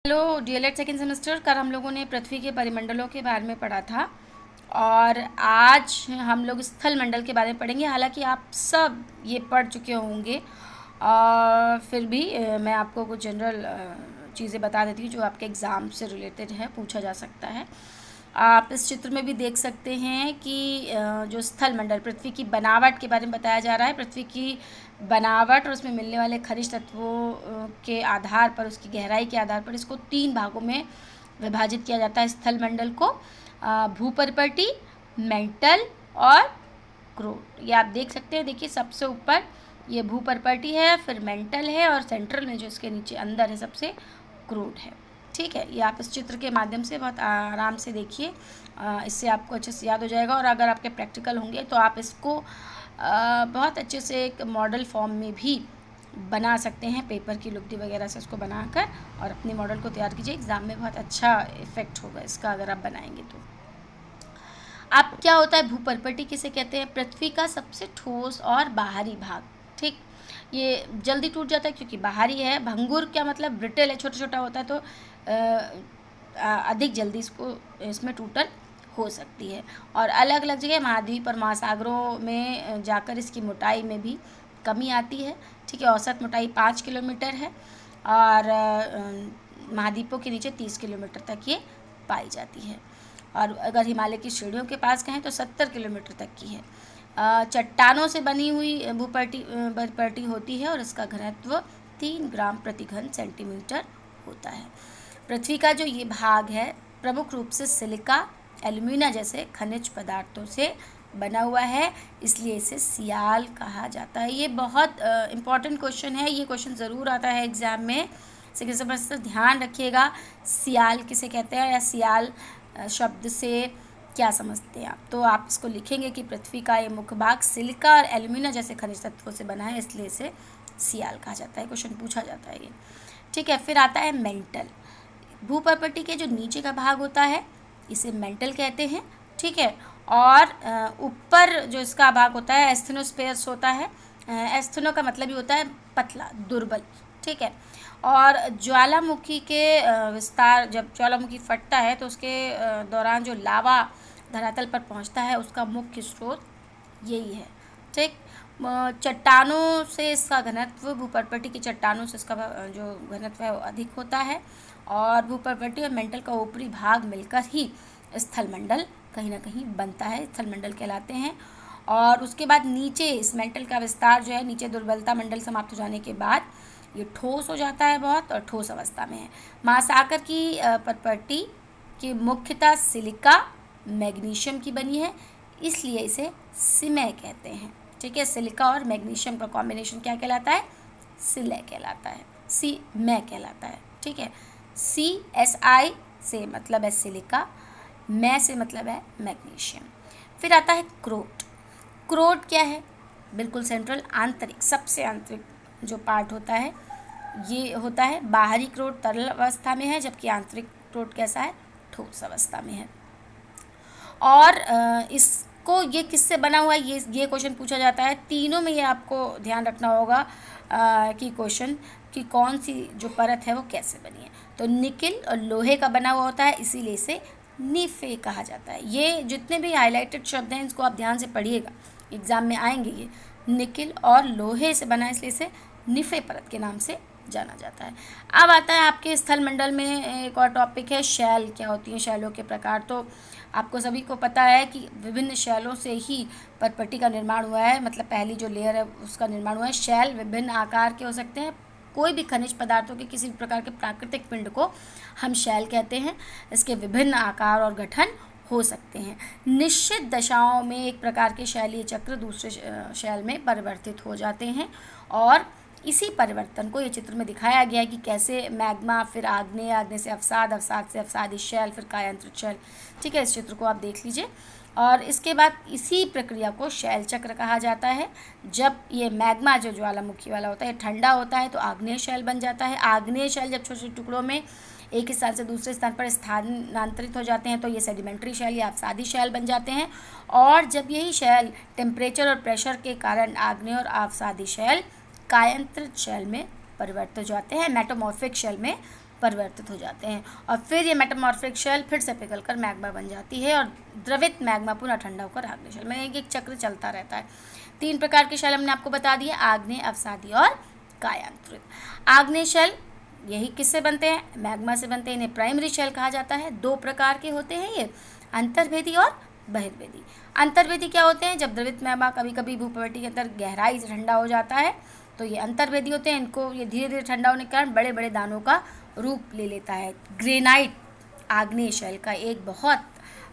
Hello DElEd second semester. कल हम लोगों ने पृथ्वी के परिमंडलों के बारे में पढ़ा था और आज हम लोग स्थल मंडल के बारे में पढ़ेंगे। हालांकि आप सब ये पढ़ चुके होंगे और फिर भी मैं आपको कुछ जनरल चीज़ें बता देती हूँ जो आपके एग्ज़ाम से रिलेटेड है, पूछा जा सकता है। आप इस चित्र में भी देख सकते हैं कि जो स्थल मंडल पृथ्वी की बनावट के बारे में बताया जा रहा है। पृथ्वी की बनावट और उसमें मिलने वाले खनिज तत्वों के आधार पर, उसकी गहराई के आधार पर इसको 3 भागों में विभाजित किया जाता है स्थल मंडल को। भूपर्पटी, मेंटल और क्रोट। ये आप देख सकते हैं। देखिए सबसे ऊपर ये भूपर्पटी है, फिर मेंटल है और सेंट्रल में जो इसके नीचे अंदर है सबसे क्रोट है। ठीक है, ये आप इस चित्र के माध्यम से बहुत आराम से देखिए, इससे आपको अच्छे से याद हो जाएगा। और अगर आपके प्रैक्टिकल होंगे तो आप इसको बहुत अच्छे से एक मॉडल फॉर्म में भी बना सकते हैं, पेपर की लुगदी वगैरह से इसको बनाकर, और अपने मॉडल को तैयार कीजिए। एग्ज़ाम में बहुत अच्छा इफेक्ट होगा इसका अगर आप बनाएंगे तो। अब क्या होता है भूपर्पटी किसे कहते हैं? पृथ्वी का सबसे ठोस और बाहरी भाग। ठीक, ये जल्दी टूट जाता है क्योंकि बाहरी है। भंगुर क्या मतलब? ब्रिटल है, छोटा छोटा होता है, तो अधिक जल्दी इसमें टूटन हो सकती है। और अलग अलग जगह महाद्वीप और महासागरों में जाकर इसकी मोटाई में भी कमी आती है। ठीक है, औसत मोटाई 5 किलोमीटर है और महाद्वीपों के नीचे 30 किलोमीटर तक ये पाई जाती है। और अगर हिमालय की श्रेणियों के पास कहें तो 70 किलोमीटर तक की है। चट्टानों से बनी हुई भूपर्पटी होती है और इसका घनत्व 3 ग्राम प्रति घन सेंटीमीटर होता है। पृथ्वी का जो ये भाग है प्रमुख रूप से सिलिका, एल्यूमिना जैसे खनिज पदार्थों से बना हुआ है, इसलिए इसे सियाल कहा जाता है। ये बहुत इम्पॉर्टेंट क्वेश्चन है, ये क्वेश्चन ज़रूर आता है एग्ज़ाम में। सेकेंड सेमेस्टर ध्यान रखिएगा, सियाल किसे कहते हैं या सियाल शब्द से क्या समझते हैं आप। तो आप इसको लिखेंगे कि पृथ्वी का ये मुख्य भाग सिलिका और एल्यूमिना जैसे खनिज तत्वों से बना है, इसलिए इसे सियाल कहा जाता है। क्वेश्चन पूछा जाता है ये। ठीक है, फिर आता है मेंटल। भूपर्पटी के जो नीचे का भाग होता है इसे मेंटल कहते हैं। ठीक है, और ऊपर जो इसका भाग होता है एस्थेनोस्फेयर्स होता है। एस्थेनो का मतलब ही होता है पतला, दुर्बल। ठीक है, और ज्वालामुखी के विस्तार, जब ज्वालामुखी फटता है तो उसके दौरान जो लावा धरातल पर पहुंचता है उसका मुख्य स्रोत यही है। ठीक, चट्टानों से इसका घनत्व, भूपर्पटी की चट्टानों से इसका जो घनत्व है वो अधिक होता है। और भूपर्पटी और मेंटल का ऊपरी भाग मिलकर ही स्थल मंडल कहीं ना कहीं बनता है, स्थल मंडल कहलाते हैं। और उसके बाद नीचे इस मेंटल का विस्तार जो है, नीचे दुर्बलता मंडल समाप्त हो जाने के बाद ये ठोस हो जाता है बहुत, और ठोस अवस्था में है। महासागर की पर्पटी की मुख्यतः सिलिका, मैग्नीशियम की बनी है, इसलिए इसे सिमय कहते हैं। ठीक है, सिलिका और मैग्नीशियम का कॉम्बिनेशन क्या कहलाता है? सिलय कहलाता है, सिमय कहलाता है। ठीक है, CSI से मतलब है सिलिका, मै से मतलब है मैग्नीशियम। फिर आता है क्रोट। क्रोट क्या है? बिल्कुल सेंट्रल, आंतरिक, सबसे आंतरिक जो पार्ट होता है ये होता है। बाहरी क्रोट तरल अवस्था में है, जबकि आंतरिक क्रोट कैसा है? ठोस अवस्था में है। और इसको ये किससे बना हुआ है, ये क्वेश्चन पूछा जाता है। तीनों में ये आपको ध्यान रखना होगा कि क्वेश्चन कि कौन सी जो परत है वो कैसे बनी है। तो निकिल और लोहे का बना हुआ होता है, इसीलिए इसे निफे कहा जाता है। ये जितने भी हाईलाइटेड शब्द हैं इसको आप ध्यान से पढ़िएगा, एग्जाम में आएंगे। ये निकिल और लोहे से बना है, इसलिए इसे निफे परत के नाम से जाना जाता है। अब आता है आपके स्थल मंडल में एक और टॉपिक है शैल। क्या होती हैं शैलों के प्रकार? तो आपको सभी को पता है कि विभिन्न शैलों से ही पर्पटी का निर्माण हुआ है, मतलब पहली जो लेयर है उसका निर्माण हुआ है। शैल विभिन्न आकार के हो सकते हैं। कोई भी खनिज पदार्थों के किसी भी प्रकार के प्राकृतिक पिंड को हम शैल कहते हैं। इसके विभिन्न आकार और गठन हो सकते हैं। निश्चित दशाओं में एक प्रकार के शैलीय चक्र दूसरे शैल में परिवर्तित हो जाते हैं, और इसी परिवर्तन को ये चित्र में दिखाया गया है कि कैसे मैग्मा, फिर आग्नेय, आग्नेय से अवसाद, अवसाद से अवसादी शैल, फिर कायांतरित शैल। ठीक है, इस चित्र को आप देख लीजिए। और इसके बाद इसी प्रक्रिया को शैल चक्र कहा जाता है। जब ये मैग्मा जो ज्वालामुखी वाला होता है ठंडा होता है तो आग्नेय शैल बन जाता है। आग्नेय शैल जब छोटे छोटे टुकड़ों में एक स्थान से दूसरे स्थान पर स्थानांतरित हो जाते हैं तो ये सेडिमेंट्री शैल या अवसादी शैल बन जाते हैं। और जब यही शैल टेम्परेचर और प्रेशर के कारण आग्नेय और अवसादी शैल कायांतरित शैल में परिवर्तित हो जाते हैं, मेटामॉर्फिक शैल में परिवर्तित हो जाते हैं और फिर ये मेटामॉर्फिक शेल फिर से पिघलकर मैग्मा बन जाती है और द्रवित मैग्मा पुनः ठंडा होकर आग्नेय शेल में एक चक्र चलता रहता है। 3 प्रकार के शेल हमने आपको बता दिए, आग्नेय, अवसादी और कायांतरित। आग्नेय शेल यही किससे बनते हैं? मैग्मा से बनते हैं। इन्हें प्राइमरी शेल कहा जाता है। 2 प्रकार के होते हैं ये, अंतर्भेदी और बहिर्भेदी। अंतर्भेदी क्या होते हैं? जब द्रवित मैग्मा कभी कभी भूप्रवृत्ति के अंदर गहराई से ठंडा हो जाता है तो ये अंतर्भेदी होते हैं। इनको ये धीरे धीरे ठंडा होने के कारण बड़े बड़े दानों का रूप ले लेता है। ग्रेनाइट आग्नेय शेल का एक बहुत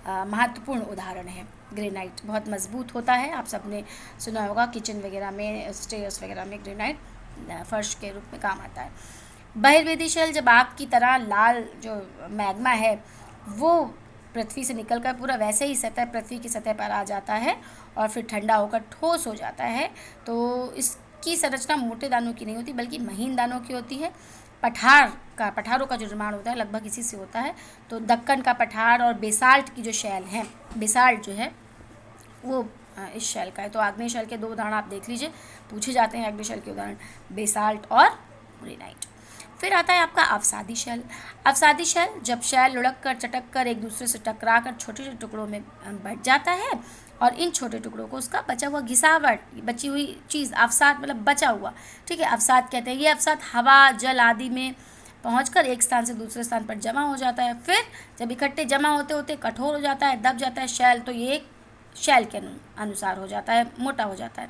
महत्वपूर्ण उदाहरण है। ग्रेनाइट बहुत मजबूत होता है, आप सबने सुना होगा, किचन वगैरह में, स्टेयर्स वगैरह में ग्रेनाइट फर्श के रूप में काम आता है। बहिर्वेदी शेल जब आग की तरह लाल जो मैग्मा है वो पृथ्वी से निकलकर पूरा वैसे ही पृथ्वी की सतह पर आ जाता है और फिर ठंडा होकर ठोस हो जाता है, तो इसकी संरचना मोटे दानों की नहीं होती बल्कि महीन दानों की होती है। पठारों का जो निर्माण होता है लगभग इसी से होता है। तो दक्कन का पठार और बेसाल्ट की जो शेल है, बेसाल्ट जो है वो इस शेल का है। तो आग्नेय शेल के 2 उदाहरण आप देख लीजिए, पूछे जाते हैं आग्नेय शेल के उदाहरण, बेसाल्ट और ग्रेनाइट। फिर आता है आपका अवसादी शेल। अवसादी शेल जब शेल लुढ़क कर चटक कर एक दूसरे से टकरा कर छोटे छोटे टुकड़ों में बट जाता है और इन छोटे टुकड़ों को उसका बचा हुआ घिसावट, बची हुई चीज़, अवसाद मतलब बचा हुआ, ठीक है, अवसाद कहते हैं। ये अवसाद हवा, जल आदि में पहुंचकर एक स्थान से दूसरे स्थान पर जमा हो जाता है। फिर जब इकट्ठे जमा होते होते कठोर हो जाता है, दब जाता है शेल, तो ये एक शेल के अनुसार हो जाता है, मोटा हो जाता है।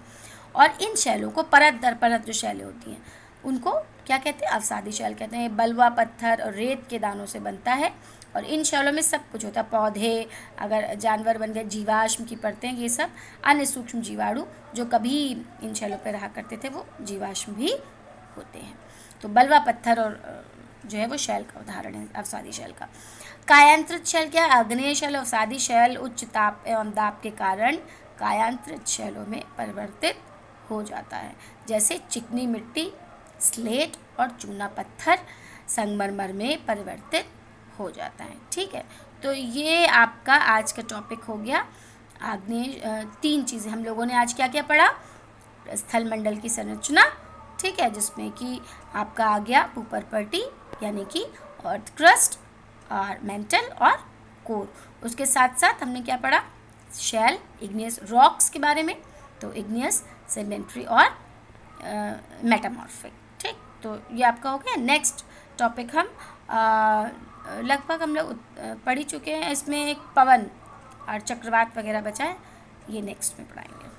और इन शैलों को परत दर परत जो शैलें होती हैं उनको क्या कहते हैं? अवसादी शैल कहते हैं। बलुआ, पत्थर और रेत के दानों से बनता है और इन शैलों में सब कुछ होता है, पौधे, अगर जानवर बन गए, जीवाश्म की परतें, ये सब अन्य सूक्ष्म जीवाणु जो कभी इन शैलों पर रहा करते थे वो जीवाश्म भी होते हैं। तो बलुआ, पत्थर और जो है वो शैल का उदाहरण है अवसादी शैल का। कायांतरित शैल क्या है? आग्नेय शैल, अवसादी शैल उच्च ताप एवं दाब के कारण कायांतरित शैलों में परिवर्तित हो जाता है, जैसे चिकनी मिट्टी, स्लेट और चूना पत्थर संगमरमर में परिवर्तित हो जाता है। ठीक है, तो ये आपका आज का टॉपिक हो गया आग्नेय। 3 चीज़ें हम लोगों ने आज क्या क्या पढ़ा? स्थल मंडल की संरचना, ठीक है, जिसमें कि आपका आ गया भूपर्पटी यानी कि अर्थ क्रस्ट और मेंटल और कोर। उसके साथ साथ हमने क्या पढ़ा? शेल, इग्नियस रॉक्स के बारे में, तो इग्नियस, सेडिमेंट्री और मेटामॉर्फिक। ठीक, तो ये आपका हो गया। नेक्स्ट टॉपिक हम लगभग हम लोग पढ़ ही चुके हैं, इसमें एक पवन और चक्रवात वगैरह बचा है, ये नेक्स्ट में पढ़ाएंगे।